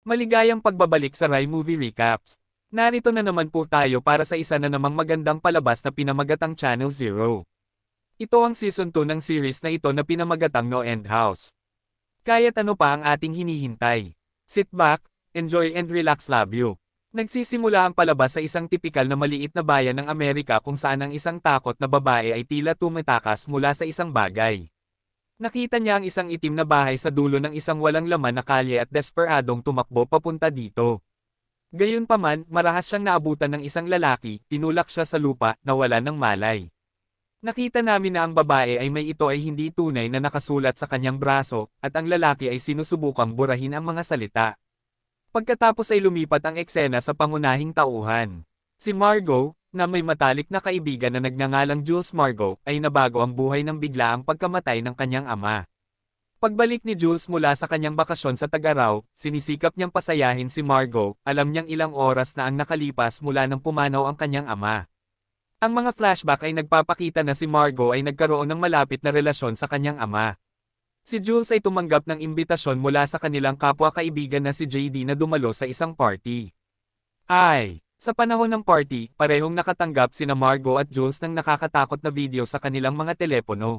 Maligayang pagbabalik sa Rai Movie Recaps. Narito na naman po tayo para sa isa na namang magandang palabas na pinamagatang Channel Zero. Ito ang Season 2 ng series na ito na pinamagatang No End House. Kaya't ano pa ang ating hinihintay? Sit back, enjoy and relax, love you. Nagsisimula ang palabas sa isang tipikal na maliit na bayan ng Amerika kung saan ang isang takot na babae ay tila tumatakas mula sa isang bagay. Nakita niya ang isang itim na bahay sa dulo ng isang walang laman na kalye at desperadong tumakbo papunta dito. Gayunpaman, marahas siyang naabutan ng isang lalaki, tinulak siya sa lupa, nawala ng malay. Nakita namin na ang babae ay may ito ay hindi tunay na nakasulat sa kanyang braso, at ang lalaki ay sinusubukang burahin ang mga salita. Pagkatapos ay lumipat ang eksena sa pangunahing tauhan. Si Margot, na may matalik na kaibigan na nagngangalang Jules Margot, ay nabago ang buhay ng biglaang pagkamatay ng kanyang ama. Pagbalik ni Jules mula sa kanyang bakasyon sa Tagaraw, sinisikap niyang pasayahin si Margot, alam niyang ilang oras na ang nakalipas mula nang pumanaw ang kanyang ama. Ang mga flashback ay nagpapakita na si Margot ay nagkaroon ng malapit na relasyon sa kanyang ama. Si Jules ay tumanggap ng imbitasyon mula sa kanilang kapwa-kaibigan na si JD na dumalo sa isang party. Sa panahon ng party, parehong nakatanggap sina Margot at Jules ng nakakatakot na video sa kanilang mga telepono.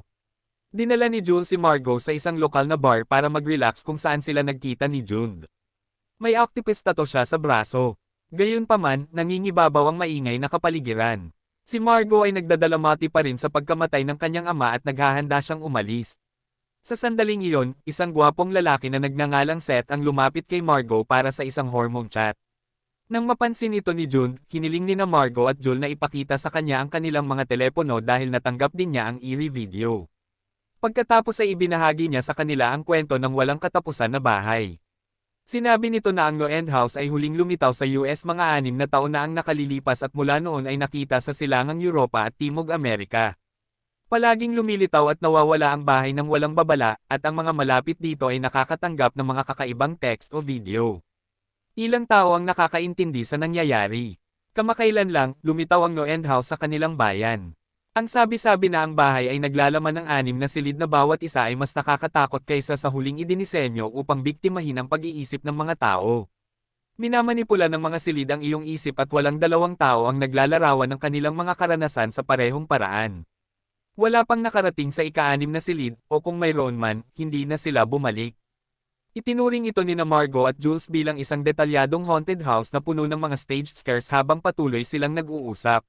Dinala ni Jules si Margot sa isang lokal na bar para mag-relax kung saan sila nagkita ni June. May octopus tattoo siya sa braso. Gayunpaman, nangingibabaw ang maingay na kapaligiran. Si Margot ay nagdadalamati pa rin sa pagkamatay ng kanyang ama at naghahanda siyang umalis. Sa sandaling iyon, isang gwapong lalaki na nagngangalang Seth ang lumapit kay Margot para sa isang hormone chat. Nang mapansin ito ni June, hiniling ni na Margot at Joel na ipakita sa kanya ang kanilang mga telepono dahil natanggap din niya ang eerie video. Pagkatapos ay ibinahagi niya sa kanila ang kwento ng walang katapusan na bahay. Sinabi nito na ang No End House ay huling lumitaw sa US mga 6 na taon na ang nakalilipas at mula noon ay nakita sa silangang Europa at Timog Amerika. Palaging lumilitaw at nawawala ang bahay ng walang babala, at ang mga malapit dito ay nakakatanggap ng mga kakaibang text o video. Ilang tao ang nakakaintindi sa nangyayari. Kamakailan lang, lumitaw ang No End House sa kanilang bayan. Ang sabi-sabi na ang bahay ay naglalaman ng 6 na silid na bawat isa ay mas nakakatakot kaysa sa huling idinisenyo upang biktimahin ang pag-iisip ng mga tao. Minamanipula ng mga silid ang iyong isip at walang dalawang tao ang naglalarawan ng kanilang mga karanasan sa parehong paraan. Wala pang nakarating sa ika-6 na silid, o kung mayroon man, hindi na sila bumalik. Itinuring ito ni na Margot at Jules bilang isang detalyadong haunted house na puno ng mga staged scares habang patuloy silang nag-uusap.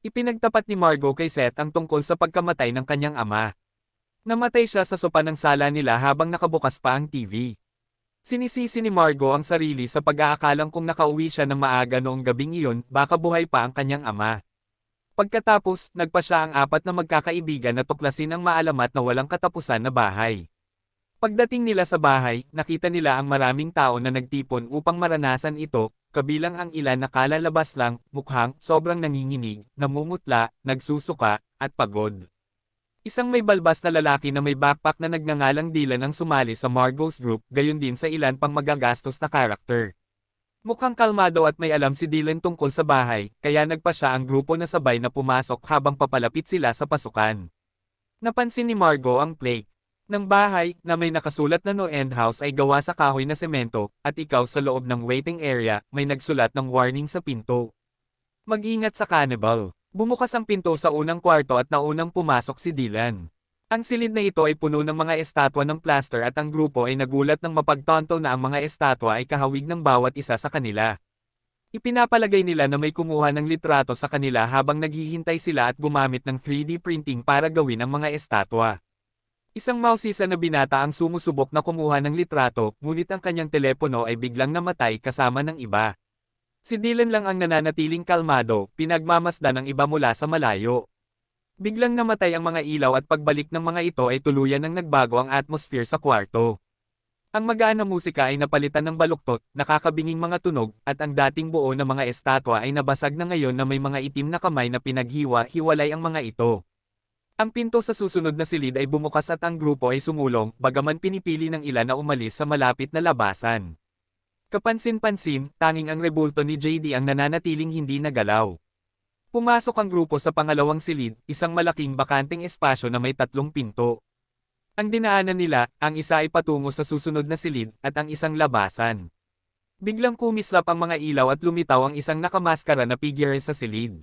Ipinagtapat ni Margot kay Seth ang tungkol sa pagkamatay ng kanyang ama. Namatay siya sa sopa ng sala nila habang nakabukas pa ang TV. Sinisisi ni Margot ang sarili sa pag-aakalang kung nakauwi siya ng maaga noong gabing iyon, baka buhay pa ang kanyang ama. Pagkatapos, nagpa siya ang 4 na magkakaibigan na tuklasin ang maalamat na walang katapusan na bahay. Pagdating nila sa bahay, nakita nila ang maraming tao na nagtipon upang maranasan ito, kabilang ang ilan na kalalabas lang, mukhang sobrang nanginginig, namumutla, nagsusuka, at pagod. Isang may balbas na lalaki na may backpack na nagngangalang Dylan ang sumali sa Margot's group, gayon din sa ilan pang magagastos na karakter. Mukhang kalmado at may alam si Dylan tungkol sa bahay, kaya nagpa siya ang grupo na sabay na pumasok habang papalapit sila sa pasukan. Napansin ni Margot ang plaque ng bahay na may nakasulat na No End House ay gawa sa kahoy na semento, at ikaw sa loob ng waiting area, may nagsulat ng warning sa pinto. Mag-ingat sa cannibal. Bumukas ang pinto sa unang kwarto at naunang pumasok si Dylan. Ang silid na ito ay puno ng mga estatwa ng plaster at ang grupo ay nagulat ng mapagtanto na ang mga estatwa ay kahawig ng bawat isa sa kanila. Ipinapalagay nila na may kumuha ng litrato sa kanila habang naghihintay sila at gumamit ng 3D printing para gawin ang mga estatwa. Isang mausisa na binata ang sumusubok na kumuha ng litrato, ngunit ang kanyang telepono ay biglang namatay kasama ng iba. Si Dylan lang ang nananatiling kalmado, pinagmamasdan ng iba mula sa malayo. Biglang namatay ang mga ilaw at pagbalik ng mga ito ay tuluyan ng nagbago ang atmosphere sa kwarto. Ang magaan na musika ay napalitan ng baluktot, nakakabinging mga tunog, at ang dating buo na mga estatwa ay nabasag na ngayon na may mga itim na kamay na pinaghiwa-hiwalay ang mga ito. Ang pinto sa susunod na silid ay bumukas at ang grupo ay sumulong, bagaman pinipili ng ilan na umalis sa malapit na labasan. Kapansin-pansin, tanging ang rebulto ni JD ang nananatiling hindi nagalaw. Pumasok ang grupo sa pangalawang silid, isang malaking bakanteng espasyo na may 3 pinto. Ang dinaanan nila, ang isa ay patungo sa susunod na silid, at ang isang labasan. Biglang kumislap ang mga ilaw at lumitaw ang isang nakamaskara na figure sa silid.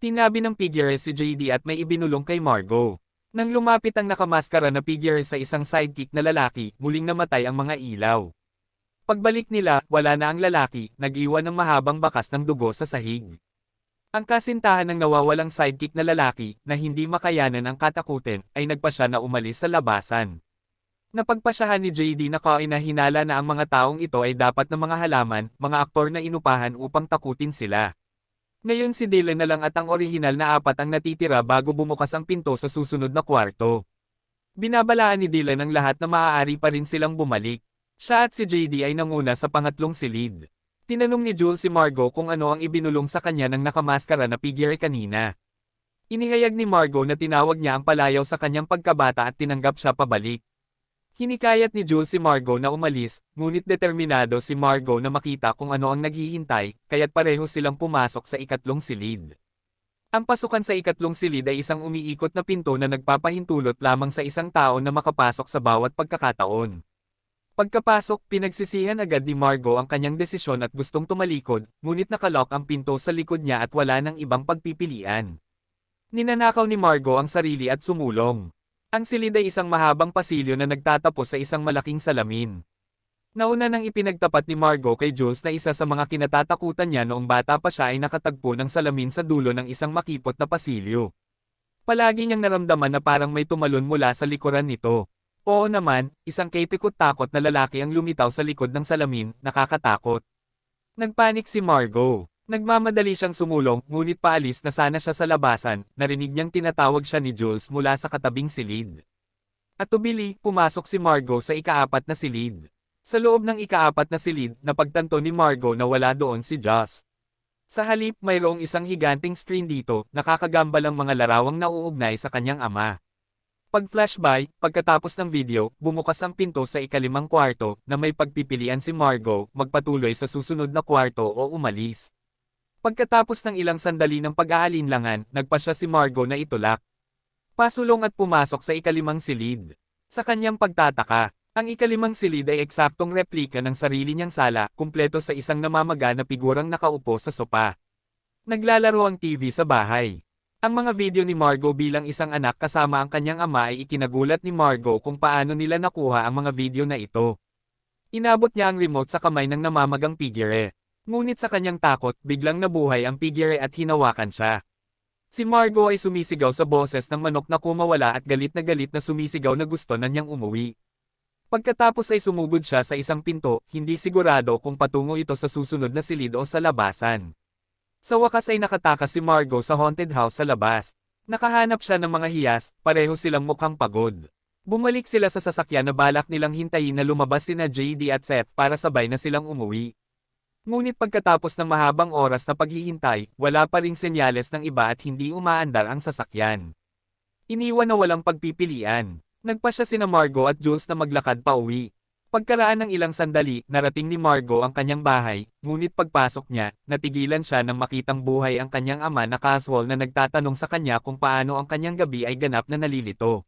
Tinabi ng figure si JD at may ibinulong kay Margot. Nang lumapit ang nakamaskara na figure sa isang sidekick na lalaki, muling namatay ang mga ilaw. Pagbalik nila, wala na ang lalaki, nag-iwan ng mahabang bakas ng dugo sa sahig. Ang kasintahan ng nawawalang sidekick na lalaki, na hindi makayanan ang katakutin, ay nagpa siya na umalis sa labasan. Napagpasyahan ni JD na kainahinala na ang mga taong ito ay dapat ng mga halaman, mga aktor na inupahan upang takutin sila. Ngayon si Dylan na lang at ang orihinal na apat ang natitira bago bumukas ang pinto sa susunod na kwarto. Binabalaan ni Dylan ang lahat na maaari pa rin silang bumalik. Siya at si JD ay nanguna sa pangatlong silid. Tinanong ni Jules si Margot kung ano ang ibinulong sa kanya ng nakamaskara na figure kanina. Inihayag ni Margot na tinawag niya ang palayaw sa kanyang pagkabata at tinanggap siya pabalik. Hinikayat ni Jules si Margot na umalis, ngunit determinado si Margot na makita kung ano ang naghihintay, kaya't pareho silang pumasok sa ikatlong silid. Ang pasukan sa ikatlong silid ay isang umiikot na pinto na nagpapahintulot lamang sa isang tao na makapasok sa bawat pagkakataon. Pagkapasok, pinagsisihan agad ni Margot ang kanyang desisyon at gustong tumalikod, ngunit nakalock ang pinto sa likod niya at wala nang ibang pagpipilian. Ninanakaw ni Margot ang sarili at sumulong. Ang silid ay isang mahabang pasilyo na nagtatapos sa isang malaking salamin. Nauna nang ipinagtapat ni Margot kay Jules na isa sa mga kinatatakutan niya noong bata pa siya ay nakatagpo ng salamin sa dulo ng isang makipot na pasilyo. Palagi niyang naramdaman na parang may tumalon mula sa likuran nito. Oo naman, isang kaitikot-takot na lalaki ang lumitaw sa likod ng salamin, nakakatakot. Nagpanik si Margot. Nagmamadali siyang sumulong, ngunit paalis na sana siya sa labasan, narinig niyang tinatawag siya ni Jules mula sa katabing silid. At tubili, pumasok si Margot sa ikaapat na silid. Sa loob ng ikaapat na silid, napagtanto ni Margot na wala doon si Joss. Sa halip, mayroong isang higanting screen dito, nakakagambalang mga larawang nauugnay sa kanyang ama. Pag-flashby, pagkatapos ng video, bumukas ang pinto sa ikalimang kwarto, na may pagpipilian si Margot, magpatuloy sa susunod na kwarto o umalis. Pagkatapos ng ilang sandali ng pag-aalinlangan, nagpa siya si Margot na itulak. Pasulong at pumasok sa ikalimang silid. Sa kanyang pagtataka, ang ikalimang silid ay eksaktong replika ng sarili niyang sala, kumpleto sa isang namamaga na figurang nakaupo sa sopa. Naglalaro ang TV sa bahay. Ang mga video ni Margot bilang isang anak kasama ang kanyang ama ay ikinagulat ni Margot kung paano nila nakuha ang mga video na ito. Inabot niya ang remote sa kamay ng namamagang figure. Ngunit sa kanyang takot, biglang nabuhay ang figure at hinawakan siya. Si Margot ay sumisigaw sa boses ng manok na kumawala at galit na sumisigaw na gusto na niyang umuwi. Pagkatapos ay sumugod siya sa isang pinto, hindi sigurado kung patungo ito sa susunod na silid o sa labasan. Sa wakas ay nakatakas si Margot sa haunted house sa labas. Nakahanap siya ng mga hiyas, pareho silang mukhang pagod. Bumalik sila sa sasakyan na balak nilang hintayin na lumabas sina JD at Seth para sabay na silang umuwi. Ngunit pagkatapos ng mahabang oras na paghihintay, wala pa ring senyales ng iba at hindi umaandar ang sasakyan. Iniwan na walang pagpipilian. Nagpa siya sina Margot at Jules na maglakad pa uwi. Pagkaraan ng ilang sandali, narating ni Margot ang kanyang bahay, ngunit pagpasok niya, natigilan siya nang makitang buhay ang kanyang ama na casual na nagtatanong sa kanya kung paano ang kanyang gabi ay ganap na nalilito.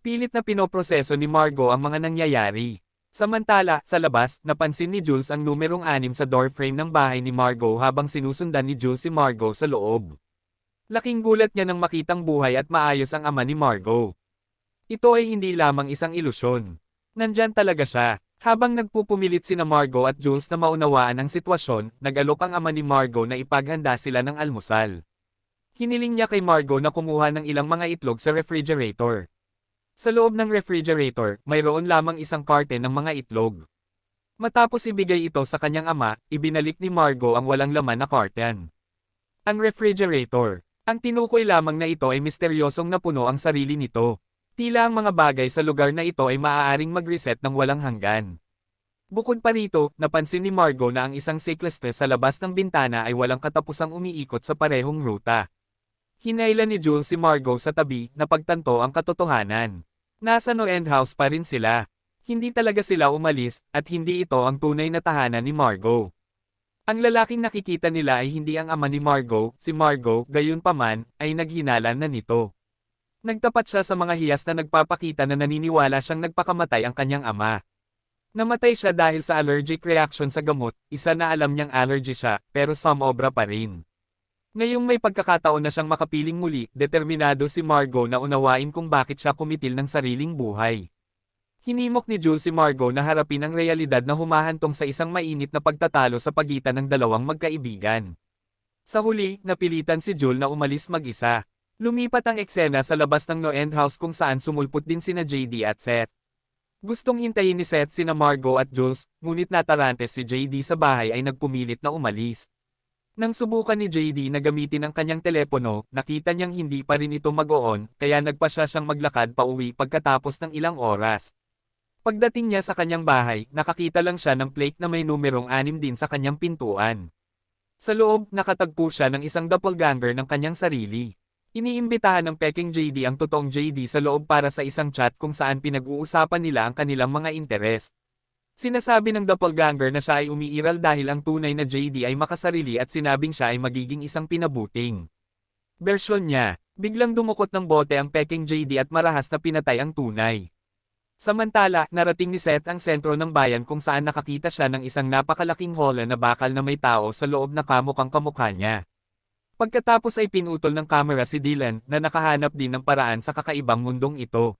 Pilit na pinoproseso ni Margot ang mga nangyayari. Samantala, sa labas, napansin ni Jules ang numerong 6 sa doorframe ng bahay ni Margot habang sinusundan ni Jules si Margot sa loob. Laking gulat niya nang makitang buhay at maayos ang ama ni Margot. Ito ay hindi lamang isang ilusyon. Nandyan talaga siya. Habang nagpupumilit sina Margot at Jules na maunawaan ang sitwasyon, nag-alok ang ama ni Margot na ipaghanda sila ng almusal. Hiniling niya kay Margot na kumuha ng ilang mga itlog sa refrigerator. Sa loob ng refrigerator, mayroon lamang isang karte ng mga itlog. Matapos ibigay ito sa kanyang ama, ibinalik ni Margot ang walang laman na karten. Ang refrigerator. Ang tinukoy lamang na ito ay misteryosong napuno ang sarili nito. Tila ang mga bagay sa lugar na ito ay maaaring mag-reset ng walang hanggan. Bukod pa rito, napansin ni Margot na ang isang cycliste sa labas ng bintana ay walang katapusang umiikot sa parehong ruta. Hinailan ni Jules si Margot sa tabi, na pagtanto ang katotohanan. Nasa no-end house pa rin sila. Hindi talaga sila umalis, at hindi ito ang tunay na tahanan ni Margot. Ang lalaking nakikita nila ay hindi ang ama ni Margot, si Margot, gayunpaman, ay naghinalan na nito. Nagtapat siya sa mga hiyas na nagpapakita na naniniwala siyang nagpakamatay ang kanyang ama. Namatay siya dahil sa allergic reaction sa gamot, isa na alam niyang allergy siya, pero sumobra pa rin. Ngayong may pagkakataon na siyang makapiling muli, determinado si Margot na unawain kung bakit siya kumitil ng sariling buhay. Hinimok ni Jules si Margot na harapin ang realidad na humahantong sa isang mainit na pagtatalo sa pagitan ng dalawang magkaibigan. Sa huli, napilitan si Jules na umalis mag-isa. Lumipat ang eksena sa labas ng No-End House kung saan sumulpot din sina JD at Seth. Gustong hintayin ni Seth sina Margot at Jules, ngunit natarante si JD sa bahay ay nagpumilit na umalis. Nang subukan ni JD na gamitin ang kanyang telepono, nakita niyang hindi pa rin ito mag-on, kaya nagpasya siyang maglakad pa uwi pagkatapos ng ilang oras. Pagdating niya sa kanyang bahay, nakakita lang siya ng plate na may numerong 6 din sa kanyang pintuan. Sa loob, nakatagpo siya ng isang doppelganger ng kanyang sarili. Iniimbitahan ng peking JD ang totoong JD sa loob para sa isang chat kung saan pinag-uusapan nila ang kanilang mga interes. Sinasabi ng doppelganger na siya ay umiiral dahil ang tunay na JD ay makasarili at sinabing siya ay magiging isang pinabuting bersyon niya. Biglang dumukot ng bote ang peking JD at marahas na pinatay ang tunay. Samantala, narating ni Seth ang sentro ng bayan kung saan nakakita siya ng isang napakalaking hole na bakal na may tao sa loob na kamukhang kamukha niya. Pagkatapos ay pinutol ng kamera si Dylan na nakahanap din ng paraan sa kakaibang mundong ito.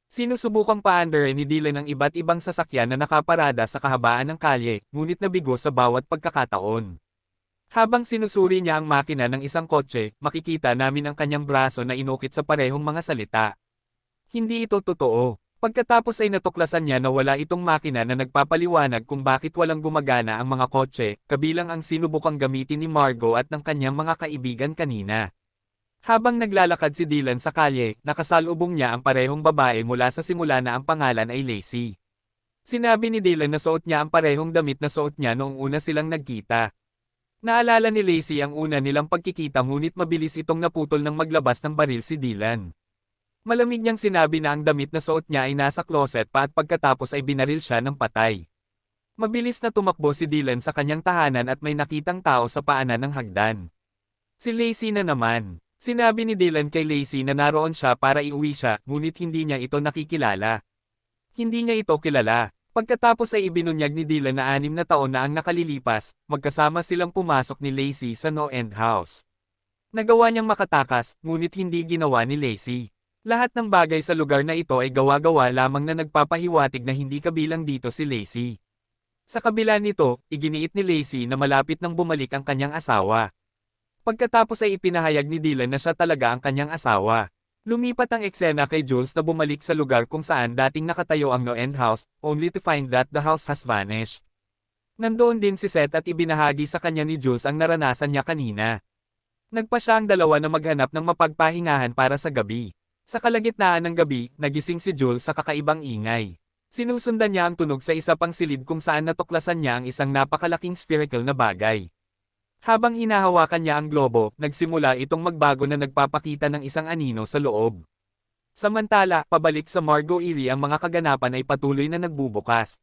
Sinusubukang paandarin ni Dylan ang iba't ibang sasakyan na nakaparada sa kahabaan ng kalye, ngunit nabigo sa bawat pagkakataon. Habang sinusuri niya ang makina ng isang kotse, makikita namin ang kanyang braso na inukit sa parehong mga salita. Hindi ito totoo. Pagkatapos ay natuklasan niya na wala itong makina na nagpapaliwanag kung bakit walang gumagana ang mga kotse, kabilang ang sinubukang gamitin ni Margot at ng kanyang mga kaibigan kanina. Habang naglalakad si Dylan sa kalye, nakasalubong niya ang parehong babae mula sa simula na ang pangalan ay Lacey. Sinabi ni Dylan na suot niya ang parehong damit na suot niya noong una silang nagkita. Naalala ni Lacey ang una nilang pagkikita ngunit mabilis itong naputol nang maglabas ng baril si Dylan. Malamig niyang sinabi na ang damit na suot niya ay nasa closet pa at pagkatapos ay binaril siya ng patay. Mabilis na tumakbo si Dylan sa kanyang tahanan at may nakitang tao sa paanan ng hagdan. Si Lacey na naman. Sinabi ni Dylan kay Lacey na naroon siya para iuwi siya, ngunit hindi niya ito nakikilala. Hindi niya ito kilala. Pagkatapos ay ibinunyag ni Dylan na 6 na taon na ang nakalilipas, magkasama silang pumasok ni Lacey sa No-End House. Nagawa niyang makatakas, ngunit hindi ginawa ni Lacey. Lahat ng bagay sa lugar na ito ay gawa-gawa lamang na nagpapahiwatig na hindi kabilang dito si Lacey. Sa kabila nito, iginiit ni Lacey na malapit nang bumalik ang kanyang asawa. Pagkatapos ay ipinahayag ni Dylan na siya talaga ang kanyang asawa. Lumipat ang eksena kay Jules na bumalik sa lugar kung saan dating nakatayo ang No-End House, only to find that the house has vanished. Nandoon din si Seth at ibinahagi sa kanya ni Jules ang naranasan niya kanina. Nagpa siya ang dalawa na maghanap ng mapagpahingahan para sa gabi. Sa kalagitnaan ng gabi, nagising si Jules sa kakaibang ingay. Sinusundan niya ang tunog sa isa pang silid kung saan natuklasan niya ang isang napakalaking spherical na bagay. Habang hinahawakan niya ang globo, nagsimula itong magbago na nagpapakita ng isang anino sa loob. Samantala, pabalik sa Margot Erie ang mga kaganapan ay patuloy na nagbubukas.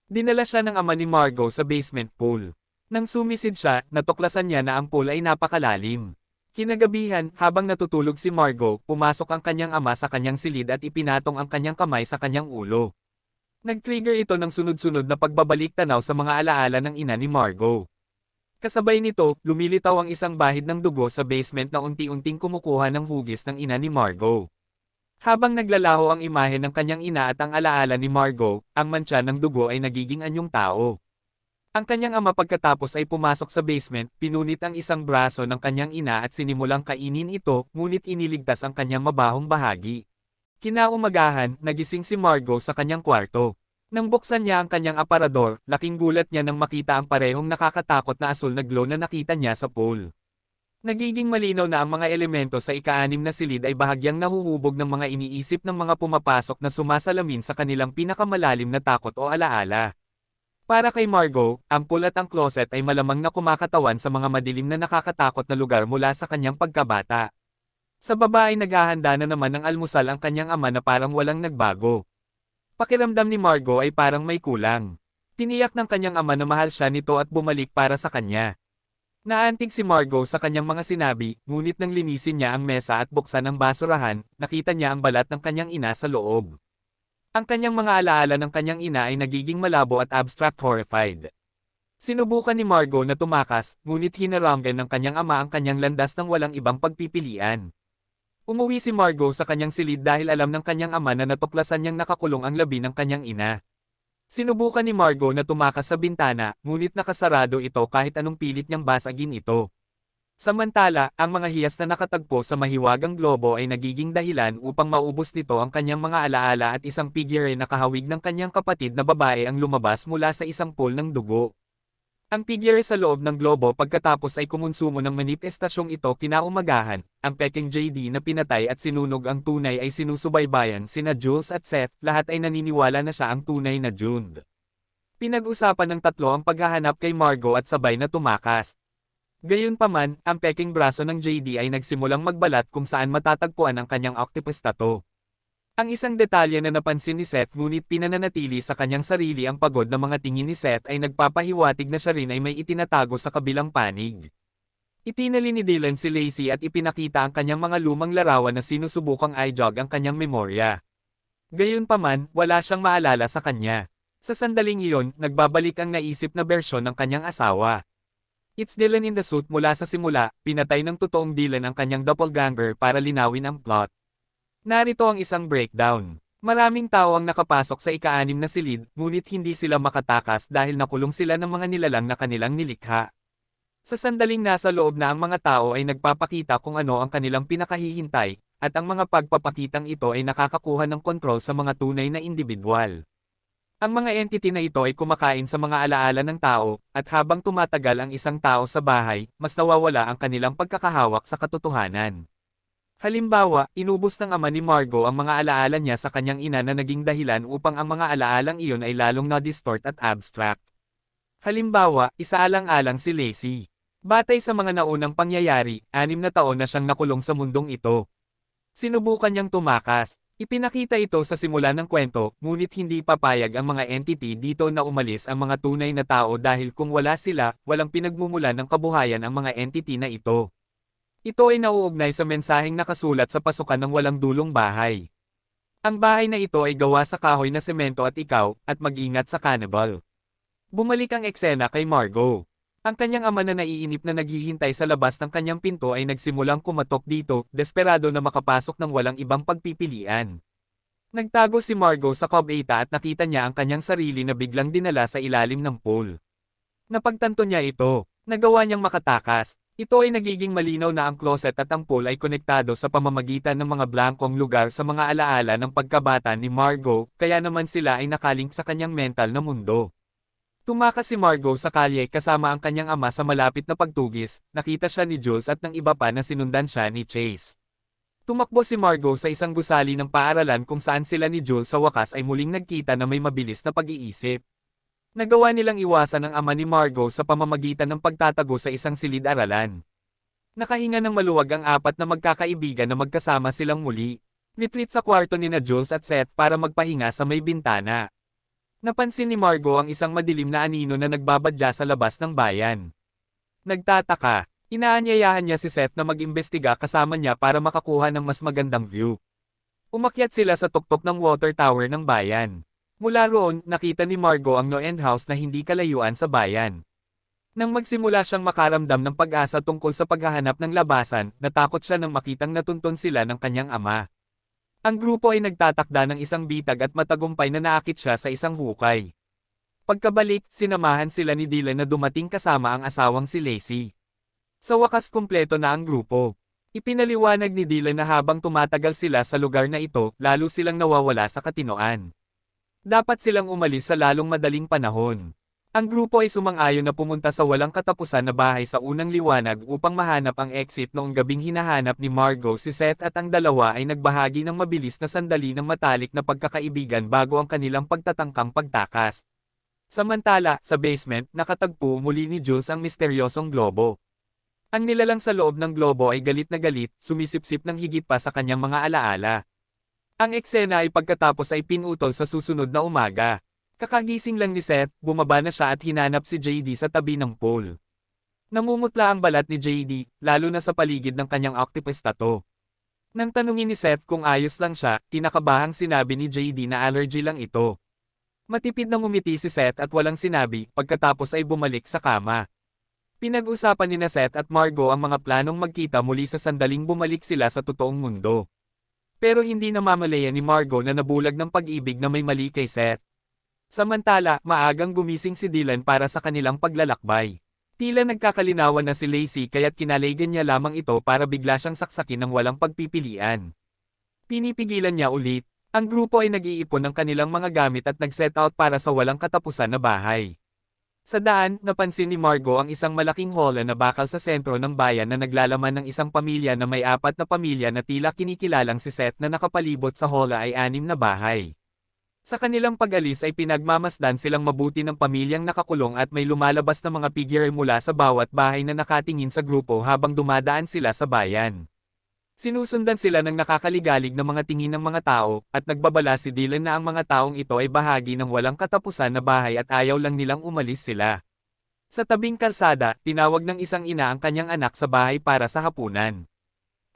Dinala siya ng ama ni Margot sa basement pool. Nang sumisid siya, natuklasan niya na ang pool ay napakalalim. Kinagabihan, habang natutulog si Margot, pumasok ang kanyang ama sa kanyang silid at ipinatong ang kanyang kamay sa kanyang ulo. Nag-trigger ito ng sunod-sunod na pagbabalik tanaw sa mga alaala ng ina ni Margot. Kasabay nito, lumilitaw ang isang bahid ng dugo sa basement na unti-unting kumukuha ng hugis ng ina ni Margot. Habang naglalaho ang imahe ng kanyang ina at ang alaala ni Margot, ang mantsa ng dugo ay nagiging anyong tao. Ang kanyang ama pagkatapos ay pumasok sa basement, pinunit ang isang braso ng kanyang ina at sinimulang kainin ito, ngunit iniligtas ang kanyang mabahong bahagi. Kinaumagahan, nagising si Margot sa kanyang kwarto. Nang buksan niya ang kanyang aparador, laking gulat niya nang makita ang parehong nakakatakot na asul na glow na nakita niya sa pool. Nagiging malinaw na ang mga elemento sa ika-6 na silid ay bahagyang nahuhubog ng mga iniisip ng mga pumapasok na sumasalamin sa kanilang pinakamalalim na takot o alaala. Para kay Margot, ang pool at ang closet ay malamang na kumakatawan sa mga madilim na nakakatakot na lugar mula sa kanyang pagkabata. Sa baba ay naghahanda na naman ng almusal ang kanyang ama na parang walang nagbago. Pakiramdam ni Margot ay parang may kulang. Tiniyak ng kanyang ama na mahal siya nito at bumalik para sa kanya. Naantig si Margot sa kanyang mga sinabi, ngunit nang linisin niya ang mesa at buksan ang basurahan, nakita niya ang balat ng kanyang ina sa loob. Ang kanyang mga alaala ng kanyang ina ay nagiging malabo at abstract horrified. Sinubukan ni Margot na tumakas, ngunit hinaranggan ng kanyang ama ang kanyang landas ng walang ibang pagpipilian. Umuwi si Margot sa kanyang silid dahil alam ng kanyang ama na natuklasan niyang nakakulong ang labi ng kanyang ina. Sinubukan ni Margot na tumakas sa bintana, ngunit nakasarado ito kahit anong pilit niyang basagin ito. Samantala, ang mga hiyas na nakatagpo sa mahiwagang globo ay nagiging dahilan upang maubos nito ang kanyang mga alaala at isang figure na kahawig ng kanyang kapatid na babae ang lumabas mula sa isang pool ng dugo. Ang figure sa loob ng globo pagkatapos ay kumonsumo ng manifestasyong ito kinaumagahan, ang peking JD na pinatay at sinunog ang tunay ay sinusubaybayan sina Jules at Seth, lahat ay naniniwala na siya ang tunay na Jund. Pinag-usapan ng tatlo ang paghahanap kay Margot at sabay na tumakas. Gayunpaman, ang peking braso ng JD ay nagsimulang magbalat kung saan matatagpuan ang kanyang octopus tattoo. Ang isang detalye na napansin ni Seth ngunit pinananatili sa kanyang sarili ang pagod na mga tingin ni Seth ay nagpapahiwatig na siya rin ay may itinatago sa kabilang panig. Itinali ni Dylan si Lacey at ipinakita ang kanyang mga lumang larawan na sinusubukang i-jog ang kanyang memorya. Gayunpaman, wala siyang maalala sa kanya. Sa sandaling iyon, nagbabalik ang naisip na bersyon ng kanyang asawa. It's Dylan in the suit mula sa simula, pinatay ng totoong Dylan ang kanyang doppelganger para linawin ang plot. Narito ang isang breakdown. Maraming tao ang nakapasok sa ika-6 na silid, ngunit hindi sila makatakas dahil nakulong sila ng mga nilalang na kanilang nilikha. Sa sandaling nasa loob na ang mga tao ay nagpapakita kung ano ang kanilang pinakahihintay, at ang mga pagpapakitang ito ay nakakakuha ng kontrol sa mga tunay na individual. Ang mga entity na ito ay kumakain sa mga alaala ng tao, at habang tumatagal ang isang tao sa bahay, mas nawawala ang kanilang pagkakahawak sa katotohanan. Halimbawa, inubos ng ama ni Margot ang mga alaala niya sa kanyang ina na naging dahilan upang ang mga alaalang iyon ay lalong na-distort at abstract. Halimbawa, isaalang-alang si Lacey. Batay sa mga naunang pangyayari, 6 na taon na siyang nakulong sa mundong ito. Sinubukan niyang tumakas. Ipinakita ito sa simula ng kwento, ngunit hindi papayag ang mga entity dito na umalis ang mga tunay na tao dahil kung wala sila, walang pinagmumulan ng kabuhayan ang mga entity na ito. Ito ay nauugnay sa mensaheng nakasulat sa pasukan ng walang dulong bahay. Ang bahay na ito ay gawa sa kahoy na semento at ikaw, at mag-ingat sa cannibal. Bumalik ang eksena kay Margot. Ang kanyang ama na naiinip na naghihintay sa labas ng kanyang pinto ay nagsimulang kumatok dito, desperado na makapasok ng walang ibang pagpipilian. Nagtago si Margot sa kubeta at nakita niya ang kanyang sarili na biglang dinala sa ilalim ng pool. Napagtanto niya ito. Nagawa niyang makatakas. Ito ay nagiging malinaw na ang closet at ang pool ay konektado sa pamamagitan ng mga blankong lugar sa mga alaala ng pagkabata ni Margot, kaya naman sila ay nakalink sa kanyang mental na mundo. Tumakas si Margot sa kalye kasama ang kanyang ama sa malapit na pagtugis, nakita siya ni Jules at ng iba pa na sinundan siya ni Chase. Tumakbo si Margot sa isang gusali ng paaralan kung saan sila ni Jules sa wakas ay muling nagkita na may mabilis na pag-iisip. Nagawa nilang iwasan ang ama ni Margot sa pamamagitan ng pagtatago sa isang silid-aralan. Nakahinga ng maluwag ang 4 na magkakaibigan na magkasama silang muli. Retreat sa kwarto ni na Jules at Seth para magpahinga sa may bintana. Napansin ni Margot ang isang madilim na anino na nagbabadya sa labas ng bayan. Nagtataka, inaanyayahan niya si Seth na mag-imbestiga kasama niya para makakuha ng mas magandang view. Umakyat sila sa tuktok ng water tower ng bayan. Mula roon, nakita ni Margot ang no-end house na hindi kalayuan sa bayan. Nang magsimula siyang makaramdam ng pag-asa tungkol sa paghahanap ng labasan, natakot siya nang makitang natuntun sila ng kanyang ama. Ang grupo ay nagtatakda ng isang bitag at matagumpay na naakit siya sa isang hukay. Pagkabalik, sinamahan sila ni Dylan na dumating kasama ang asawang si Lacey. Sa wakas kumpleto na ang grupo. Ipinaliwanag ni Dylan na habang tumatagal sila sa lugar na ito, lalo silang nawawala sa katinoan. Dapat silang umalis sa lalong madaling panahon. Ang grupo ay sumang-ayon na pumunta sa walang katapusan na bahay sa unang liwanag upang mahanap ang exit noong gabing hinahanap ni Margot si Seth at ang dalawa ay nagbahagi ng mabilis na sandali ng matalik na pagkakaibigan bago ang kanilang pagtatangkang pagtakas. Samantala, sa basement, nakatagpo muli ni Jules ang misteryosong globo. Ang nilalang sa loob ng globo ay galit na galit, sumisipsip ng higit pa sa kanyang mga alaala. Ang eksena ay pagkatapos ay pinutol sa susunod na umaga. Kakagising lang ni Seth, bumaba na siya at hinanap si JD sa tabi ng pool. Namumutla ang balat ni JD, lalo na sa paligid ng kanyang octopus tattoo. Nang tanungin ni Seth kung ayos lang siya, kinakabahang sinabi ni JD na allergy lang ito. Matipid na ngumiti si Seth at walang sinabi, pagkatapos ay bumalik sa kama. Pinag-usapan ni na Seth at Margot ang mga planong magkita muli sa sandaling bumalik sila sa totoong mundo. Pero hindi namamalayan ni Margot na nabulag ng pag-ibig na may mali kay Seth. Samantala, maagang gumising si Dylan para sa kanilang paglalakbay. Tila nagkakalinawan na si Lacey kaya't kinalaigan niya lamang ito para bigla siyang saksakin ng walang pagpipilian. Pinipigilan niya ulit. Ang grupo ay nag-iipon ng kanilang mga gamit at nag-set out para sa walang katapusan na bahay. Sa daan, napansin ni Margot ang isang malaking hall na bakal sa sentro ng bayan na naglalaman ng isang pamilya na may 4 na pamilya na tila kinikilalang si Seth na nakapalibot sa hall ay 6 na bahay. Sa kanilang pag-alis ay pinagmamasdan silang mabuti ng pamilyang nakakulong at may lumalabas na mga figure mula sa bawat bahay na nakatingin sa grupo habang dumadaan sila sa bayan. Sinusundan sila ng nakakaligalig na mga tingin ng mga tao, at nagbabala si Dylan na ang mga taong ito ay bahagi ng walang katapusan na bahay at ayaw lang nilang umalis sila. Sa tabing kalsada, tinawag ng isang ina ang kanyang anak sa bahay para sa hapunan.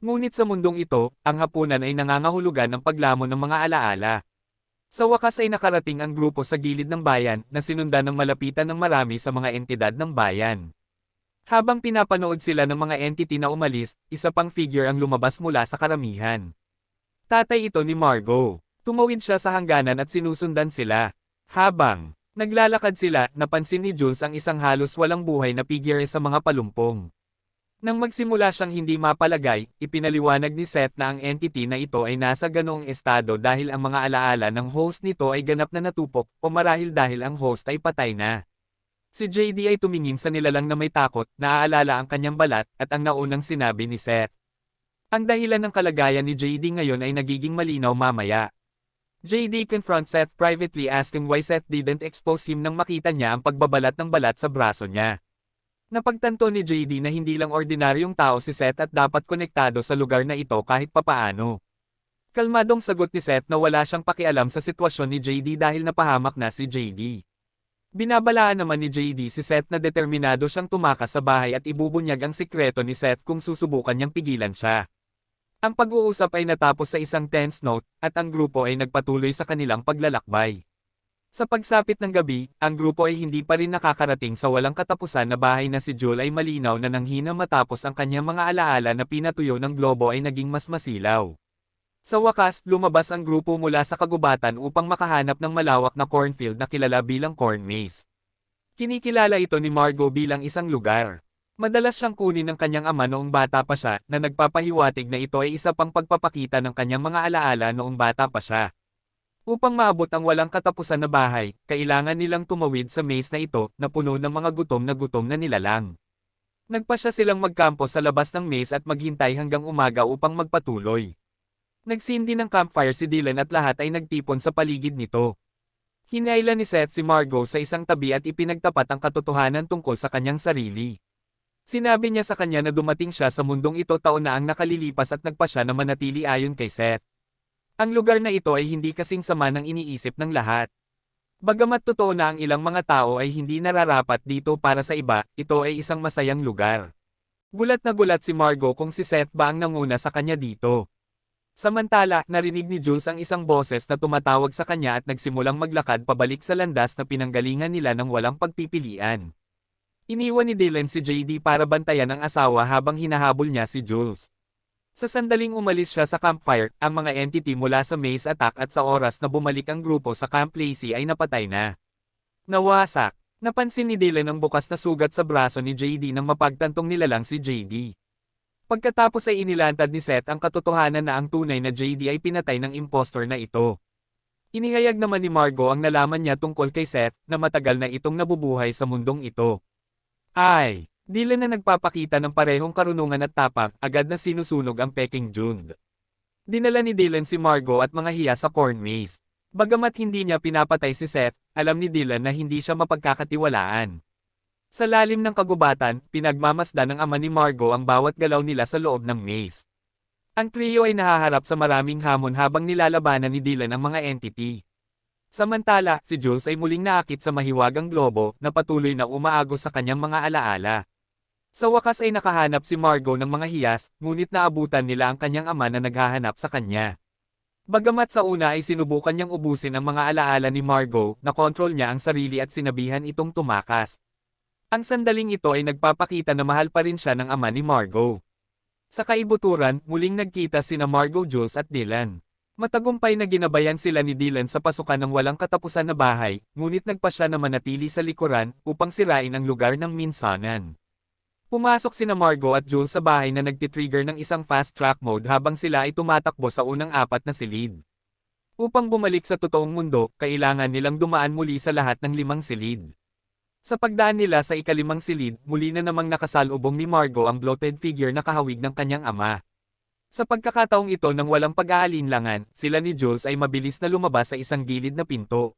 Ngunit sa mundong ito, ang hapunan ay nangangahulugan ng paglamon ng mga alaala. Sa wakas ay nakarating ang grupo sa gilid ng bayan, na sinundan ng malapitan ng marami sa mga entidad ng bayan. Habang pinapanood sila ng mga entity na umalis, isa pang figure ang lumabas mula sa karamihan. Tatay ito ni Margot. Tumawid siya sa hangganan at sinusundan sila. Habang naglalakad sila, napansin ni Jules ang isang halos walang buhay na figure sa mga palumpong. Nang magsimula siyang hindi mapalagay, ipinaliwanag ni Seth na ang entity na ito ay nasa ganoong estado dahil ang mga alaala ng host nito ay ganap na natupok, o marahil dahil ang host ay patay na. Si JD ay tumingin sa nilalang na may takot, naaalala ang kanyang balat, at ang naunang sinabi ni Seth. Ang dahilan ng kalagayan ni JD ngayon ay nagiging malinaw mamaya. JD confronts Seth privately asking why Seth didn't expose him nang makita niya ang pagbabalat ng balat sa braso niya. Napagtanto ni JD na hindi lang ordinaryong tao si Seth at dapat konektado sa lugar na ito kahit papaano. Kalmadong sagot ni Seth na wala siyang pakialam sa sitwasyon ni JD dahil napahamak na si JD. Binabalaan naman ni JD si Seth na determinado siyang tumakas sa bahay at ibubunyag ang sikreto ni Seth kung susubukan niyang pigilan siya. Ang pag-uusap ay natapos sa isang tense note, at ang grupo ay nagpatuloy sa kanilang paglalakbay. Sa pagsapit ng gabi, ang grupo ay hindi pa rin nakakarating sa walang katapusan na bahay na si Joel ay malinaw na nanghina matapos ang kanyang mga alaala na pinatuyo ng globo ay naging mas masilaw. Sa wakas, lumabas ang grupo mula sa kagubatan upang makahanap ng malawak na cornfield na kilala bilang corn maze. Kinikilala ito ni Margot bilang isang lugar. Madalas siyang kunin ng kanyang ama noong bata pa siya, na nagpapahiwatig na ito ay isa pang pagpapakita ng kanyang mga alaala noong bata pa siya. Upang maabot ang walang katapusan na bahay, kailangan nilang tumawid sa maze na ito, na puno ng mga gutom na nilalang. Nagpasya silang magkampo sa labas ng maze at maghintay hanggang umaga upang magpatuloy. Nagsindi ng campfire si Dylan at lahat ay nagtipon sa paligid nito. Hinailan ni Seth si Margot sa isang tabi at ipinagtapat ang katotohanan tungkol sa kanyang sarili. Sinabi niya sa kanya na dumating siya sa mundong ito taon na ang nakalilipas at nagpasya na manatili ayon kay Seth. Ang lugar na ito ay hindi kasing sama ng iniisip ng lahat. Bagamat totoo na ang ilang mga tao ay hindi nararapat dito para sa iba, ito ay isang masayang lugar. Gulat na gulat si Margot kung si Seth ba ang nanguna sa kanya dito. Samantala, narinig ni Jules ang isang boses na tumatawag sa kanya at nagsimulang maglakad pabalik sa landas na pinanggalingan nila ng walang pagpipilian. Iniwan ni Dylan si JD para bantayan ang asawa habang hinahabol niya si Jules. Sa sandaling umalis siya sa campfire, ang mga entity mula sa maze attack at sa oras na bumalik ang grupo sa Camp Lacey ay napatay na. Nawasak. Napansin ni Dylan ang bukas na sugat sa braso ni JD nang mapagtantong nilalang si JD. Pagkatapos ay inilantad ni Seth ang katotohanan na ang tunay na JD ay pinatay ng impostor na ito. Inihayag naman ni Margot ang nalaman niya tungkol kay Seth, na matagal na itong nabubuhay sa mundong ito. Dylan na nagpapakita ng parehong karunungan at tapang, agad na sinusunog ang Peking Jund. Dinala ni Dylan si Margot at mga hiya sa corn maze. Bagamat hindi niya pinapatay si Seth, alam ni Dylan na hindi siya mapagkakatiwalaan. Sa lalim ng kagubatan, pinagmamasdan ng ama ni Margot ang bawat galaw nila sa loob ng maze. Ang trio ay nahaharap sa maraming hamon habang nilalabanan ni Dylan ang mga entity. Samantala, si Jules ay muling naakit sa mahiwagang globo, na patuloy na umaagos sa kanyang mga alaala. Sa wakas ay nakahanap si Margot ng mga hiyas, ngunit naabutan nila ang kanyang ama na naghahanap sa kanya. Bagamat sa una ay sinubukan niyang ubusin ang mga alaala ni Margot, nakontrol niya ang sarili at sinabihan itong tumakas. Ang sandaling ito ay nagpapakita na mahal pa rin siya ng ama ni Margot. Sa kaibuturan, muling nagkita sina Margot, Jules at Dylan. Matagumpay na ginabayan sila ni Dylan sa pasukan ng walang katapusan na bahay, ngunit nagpa siya na manatili sa likuran upang sirain ang lugar ng minsanan. Pumasok sina Margot at Jules sa bahay na nagtitrigger ng isang fast track mode habang sila ay tumatakbo sa unang 4 na silid. Upang bumalik sa totoong mundo, kailangan nilang dumaan muli sa lahat ng 5 silid. Sa pagdaan nila sa ika-5 silid, muli na namang nakasalubong ni Margot ang bloated figure na kahawig ng kanyang ama. Sa pagkakataong ito nang walang pag-aalinlangan, sila ni Jules ay mabilis na lumabas sa isang gilid na pinto.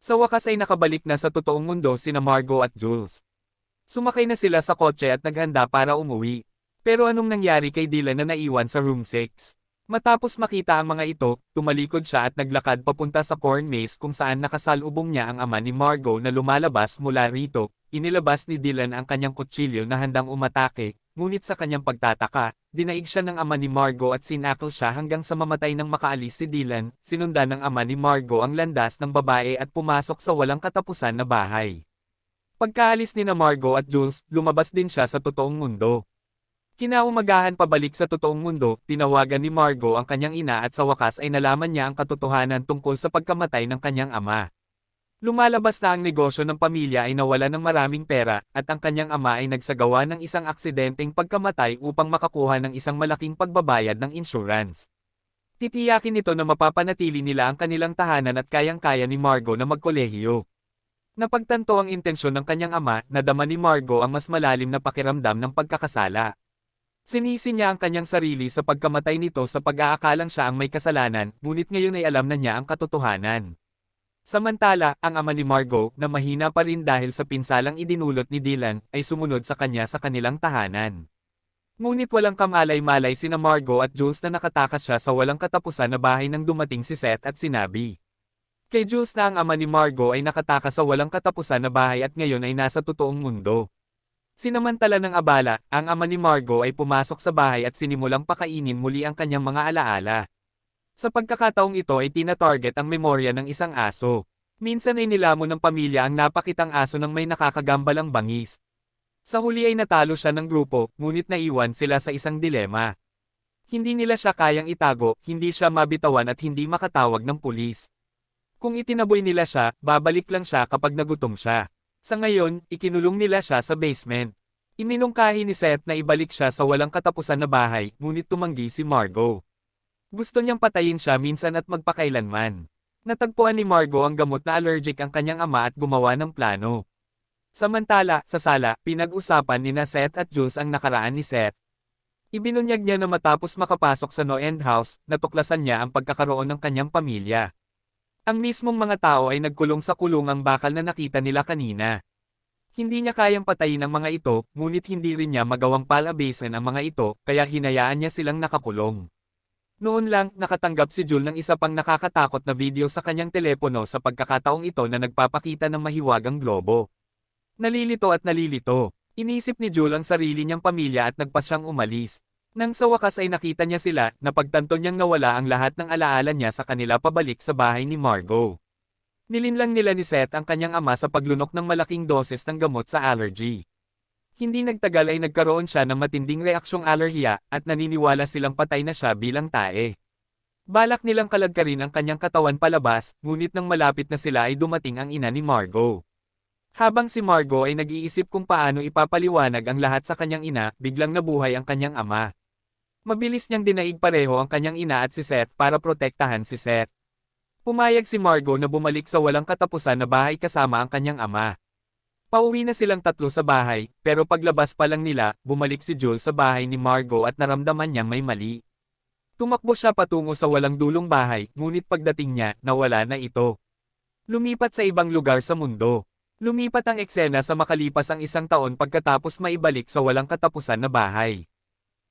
Sa wakas ay nakabalik na sa totoong mundo sina Margot at Jules. Sumakay na sila sa kotse at naghanda para umuwi. Pero anong nangyari kay Dylan na naiwan sa room 6? Matapos makita ang mga ito, tumalikod siya at naglakad papunta sa corn maze kung saan nakasalubong niya ang ama ni Margot na lumalabas mula rito. Inilabas ni Dylan ang kanyang kutsilyo na handang umatake, ngunit sa kanyang pagtataka, dinaig siya ng ama ni Margot at sinakal siya hanggang sa mamatay nang makaalis si Dylan. Sinundan ng ama ni Margot ang landas ng babae at pumasok sa walang katapusan na bahay. Pagkaalis ni Margot at Jules, lumabas din siya sa totoong mundo. Kinaumagahan pabalik sa totoong mundo, tinawagan ni Margot ang kanyang ina at sa wakas ay nalaman niya ang katotohanan tungkol sa pagkamatay ng kanyang ama. Lumalabas na ang negosyo ng pamilya ay nawala ng maraming pera, at ang kanyang ama ay nagsagawa ng isang aksidenteng pagkamatay upang makakuha ng isang malaking pagbabayad ng insurance. Titiyakin nito na mapapanatili nila ang kanilang tahanan at kayang-kaya ni Margot na magkolehiyo. Napagtanto ang intensyon ng kanyang ama, nadama ni Margot ang mas malalim na pakiramdam ng pagkakasala. Sinisi niya ang kanyang sarili sa pagkamatay nito sa pag-aakalang siya ang may kasalanan, ngunit ngayon ay alam na niya ang katotohanan. Samantala, ang ama ni Margot, na mahina pa rin dahil sa pinsalang idinulot ni Dylan, ay sumunod sa kanya sa kanilang tahanan. Ngunit walang kamalay-malay sina Margot at Jules na nakatakas siya sa walang katapusan na bahay nang dumating si Seth at sinabi. Kay Jules na ang ama ni Margot ay nakatakas sa walang katapusan na bahay at ngayon ay nasa totoong mundo. Sinamantala ng abala, ang ama ni Margot ay pumasok sa bahay at sinimulang pakainin muli ang kanyang mga alaala. Sa pagkakataong ito ay tina-target ang memorya ng isang aso. Minsan ay nilamon ng pamilya ang napakitang aso ng may nakakagambalang bangis. Sa huli ay natalo siya ng grupo, ngunit naiwan sila sa isang dilema. Hindi nila siya kayang itago, hindi siya mabitawan at hindi makatawag ng pulis. Kung itinaboy nila siya, babalik lang siya kapag nagutom siya. Sa ngayon, ikinulong nila siya sa basement. Iminungkahi ni Seth na ibalik siya sa walang katapusan na bahay, ngunit tumanggi si Margot. Gusto niyang patayin siya minsan at magpakailanman. Natagpuan ni Margot ang gamot na allergic ang kanyang ama at gumawa ng plano. Samantala, sa sala, pinag-usapan nina Seth at Jules ang nakaraan ni Seth. Ibinunyag niya na matapos makapasok sa no-end house, natuklasan niya ang pagkakaroon ng kanyang pamilya. Ang mismong mga tao ay nagkulong sa kulungang bakal na nakita nila kanina. Hindi niya kayang patayin ang mga ito, ngunit hindi rin niya magawang palabasin ang mga ito, kaya hinayaan niya silang nakakulong. Noon lang, nakatanggap si Jules ng isa pang nakakatakot na video sa kanyang telepono sa pagkakataong ito na nagpapakita ng mahiwagang globo. Nalilito at nalilito. Inisip ni Jules ang sarili niyang pamilya at nagpas siyang umalis. Nang sa wakas ay nakita niya sila, napagtanto niyang nawala ang lahat ng alaala niya sa kanila pabalik sa bahay ni Margot. Nilinlang nila ni Seth ang kanyang ama sa paglunok ng malaking doses ng gamot sa allergy. Hindi nagtagal ay nagkaroon siya ng matinding reaksyong alerhiya, at naniniwala silang patay na siya bilang tae. Balak nilang kalagkarin ang kanyang katawan palabas, ngunit nang malapit na sila ay dumating ang ina ni Margot. Habang si Margot ay nag-iisip kung paano ipapaliwanag ang lahat sa kanyang ina, biglang nabuhay ang kanyang ama. Mabilis niyang dinaig pareho ang kanyang ina at si Seth para protektahan si Seth. Pumayag si Margot na bumalik sa walang katapusan na bahay kasama ang kanyang ama. Pauwi na silang tatlo sa bahay, pero paglabas pa lang nila, bumalik si Jules sa bahay ni Margot at naramdaman niyang may mali. Tumakbo siya patungo sa walang dulong bahay, ngunit pagdating niya, nawala na ito. Lumipat sa ibang lugar sa mundo. Lumipat ang eksena sa makalipas ang 1 taon pagkatapos maibalik sa walang katapusan na bahay.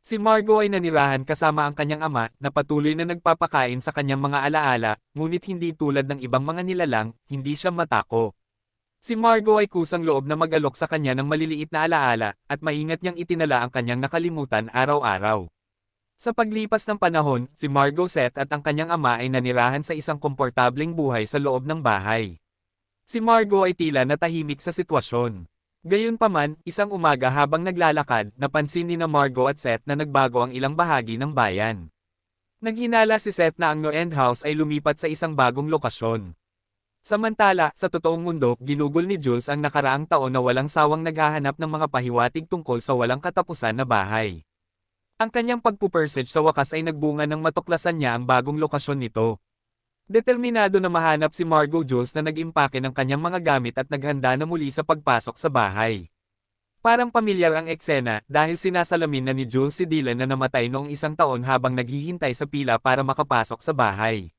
Si Margot ay nanirahan kasama ang kanyang ama, na patuloy na nagpapakain sa kanyang mga alaala, ngunit hindi tulad ng ibang mga nilalang, hindi siya matako. Si Margot ay kusang loob na mag-alok sa kanya ng maliliit na alaala, at maingat niyang itinala ang kanyang nakalimutan araw-araw. Sa paglipas ng panahon, si Margot Seth at ang kanyang ama ay nanirahan sa isang komportableng buhay sa loob ng bahay. Si Margot ay tila natahimik sa sitwasyon. Gayunpaman, isang umaga habang naglalakad, napansin ni na Margot at Seth na nagbago ang ilang bahagi ng bayan. Naghinala si Seth na ang No-End House ay lumipat sa isang bagong lokasyon. Samantala, sa totoong mundo, ginugol ni Jules ang nakaraang taon na walang sawang naghahanap ng mga pahiwatig tungkol sa walang katapusan na bahay. Ang kanyang pagpupersage sa wakas ay nagbunga ng matuklasan niya ang bagong lokasyon nito. Determinado na mahanap si Margot Jules na nag-impake ng kanyang mga gamit at naghanda na muli sa pagpasok sa bahay. Parang pamilyar ang eksena dahil sinasalamin na ni Jules si Dylan na namatay noong isang taon habang naghihintay sa pila para makapasok sa bahay.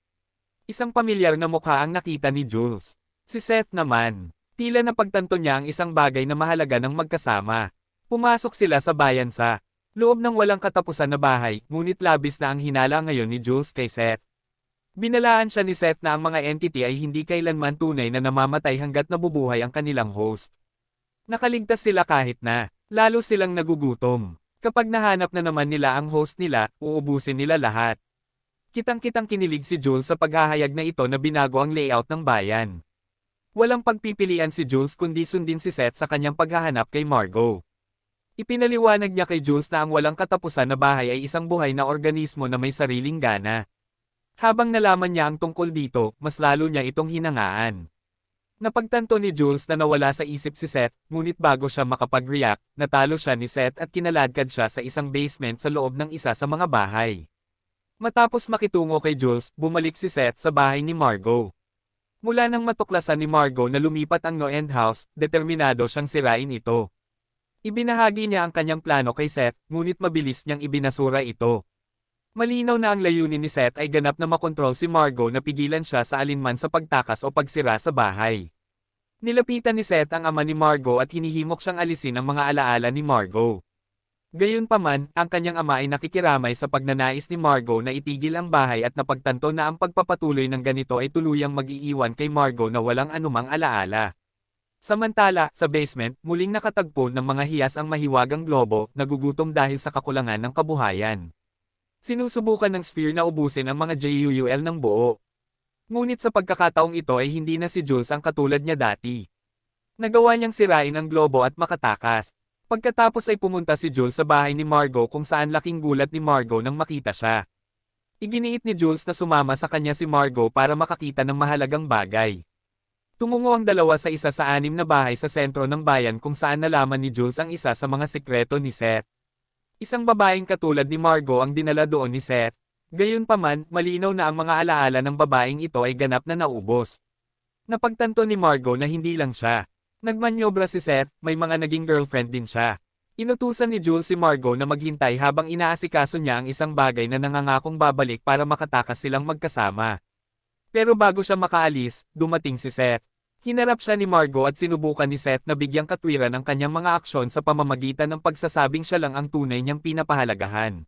Isang pamilyar na mukha ang nakita ni Jules. Si Seth naman, tila napagtanto niya ang isang bagay na mahalaga ng magkasama. Pumasok sila sa bayan sa loob ng walang katapusan na bahay, ngunit labis na ang hinala ngayon ni Jules kay Seth. Binalaan siya ni Seth na ang mga entity ay hindi kailanman tunay na namamatay hanggat nabubuhay ang kanilang host. Nakaligtas sila kahit na, lalo silang nagugutom. Kapag nahanap na naman nila ang host nila, uubusin nila lahat. Kitang-kitang kinilig si Jules sa paghahayag na ito na binago ang layout ng bayan. Walang pagpipilian si Jules kundi sundin si Seth sa kanyang paghahanap kay Margot. Ipinaliwanag niya kay Jules na ang walang katapusan na bahay ay isang buhay na organismo na may sariling gana. Habang nalaman niya ang tungkol dito, mas lalo niya itong hinangaan. Napagtanto ni Jules na nawala sa isip si Seth, ngunit bago siya makapag-react, natalo siya ni Seth at kinaladkad siya sa isang basement sa loob ng isa sa mga bahay. Matapos makitungo kay Jules, bumalik si Seth sa bahay ni Margot. Mula nang matuklasan ni Margot na lumipat ang No-End House, determinado siyang sirain ito. Ibinahagi niya ang kanyang plano kay Seth, ngunit mabilis niyang ibinasura ito. Malinaw na ang layunin ni Seth ay ganap na makontrol si Margot na pigilan siya sa alinman sa pagtakas o pagsira sa bahay. Nilapitan ni Seth ang ama ni Margot at hinihimok siyang alisin ang mga alaala ni Margot. Gayunpaman, ang kanyang ama ay nakikiramay sa pagnanais ni Margot na itigil ang bahay at napagtanto na ang pagpapatuloy ng ganito ay tuluyang mag-iiwan kay Margot na walang anumang alaala. Samantala, sa basement, muling nakatagpo ng mga hiyas ang mahiwagang globo, nagugutom dahil sa kakulangan ng kabuhayan. Sinusubukan ng Sphere na ubusin ang mga JUUL ng buo. Ngunit sa pagkakataong ito ay hindi na si Jules ang katulad niya dati. Nagawa niyang sirain ang globo at makatakas. Pagkatapos ay pumunta si Jules sa bahay ni Margot kung saan laking gulat ni Margot nang makita siya. Iginiit ni Jules na sumama sa kanya si Margot para makakita ng mahalagang bagay. Tumungo ang dalawa sa isa sa 6 na bahay sa sentro ng bayan kung saan nalaman ni Jules ang isa sa mga sikreto ni Seth. Isang babaeng katulad ni Margot ang dinala doon ni Seth. Gayunpaman, malinaw na ang mga alaala ng babaeng ito ay ganap na naubos. Napagtanto ni Margot na hindi lang siya nagmanyobra si Seth, may mga naging girlfriend din siya. Inutusan ni Jules si Margot na maghintay habang inaasikaso niya ang isang bagay na nangangakong babalik para makatakas silang magkasama. Pero bago siya makaalis, dumating si Seth. Hinarap siya ni Margot at sinubukan ni Seth na bigyang katwiran ang kanyang mga aksyon sa pamamagitan ng pagsasabing siya lang ang tunay niyang pinapahalagahan.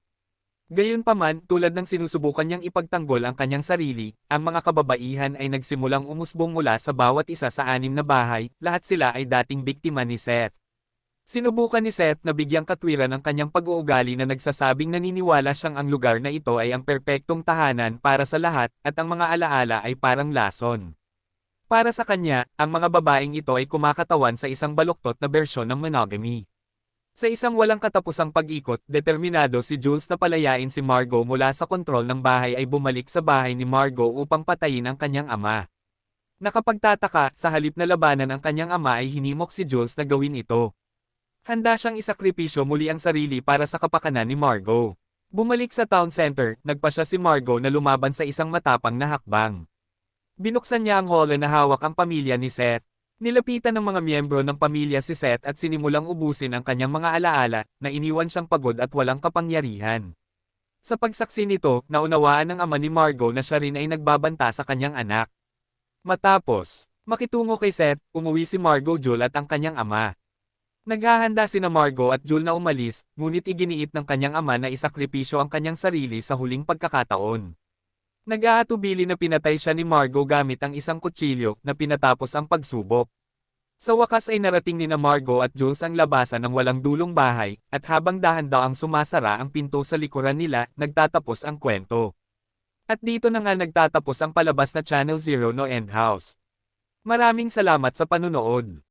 Gayunpaman, tulad ng sinusubukan niyang ipagtanggol ang kanyang sarili, ang mga kababaihan ay nagsimulang umusbong mula sa bawat isa sa 6 na bahay, lahat sila ay dating biktima ni Seth. Sinubukan ni Seth na bigyang katwiran ang kanyang pag-uugali na nagsasabing naniniwala siyang ang lugar na ito ay ang perpektong tahanan para sa lahat, at ang mga alaala ay parang lason. Para sa kanya, ang mga babaeng ito ay kumakatawan sa isang baluktot na bersyon ng monogamy. Sa isang walang katapusang pag-ikot, determinado si Jules na palayain si Margot mula sa kontrol ng bahay ay bumalik sa bahay ni Margot upang patayin ang kanyang ama. Nakapagtataka, sa halip na labanan ang kanyang ama ay hinimok si Jules na gawin ito. Handa siyang isakripisyo muli ang sarili para sa kapakanan ni Margot. Bumalik sa town center, nagpasya si Margot na lumaban sa isang matapang na hakbang. Binuksan niya ang holo na hawak ang pamilya ni Seth. Nilapitan ng mga miyembro ng pamilya si Seth at sinimulang ubusin ang kanyang mga alaala, na iniwan siyang pagod at walang kapangyarihan. Sa pagsaksi nito, naunawaan ng ama ni Margot na siya rin ay nagbabanta sa kanyang anak. Matapos makitungo kay Seth, umuwi si Margot Jules at ang kanyang ama. Naghahanda sina Margot at Jules na umalis, ngunit iginiit ng kanyang ama na isakripisyo ang kanyang sarili sa huling pagkakataon. Nag-aatubili na pinatay siya ni Margot gamit ang isang kutsilyo na pinatapos ang pagsubok. Sa wakas ay narating ni na Margot at Jules ang labasan ng walang dulong bahay, at habang dahan-daang sumasara ang pinto sa likuran nila, nagtatapos ang kwento. At dito na nga nagtatapos ang palabas na Channel Zero No End House. Maraming salamat sa panunood.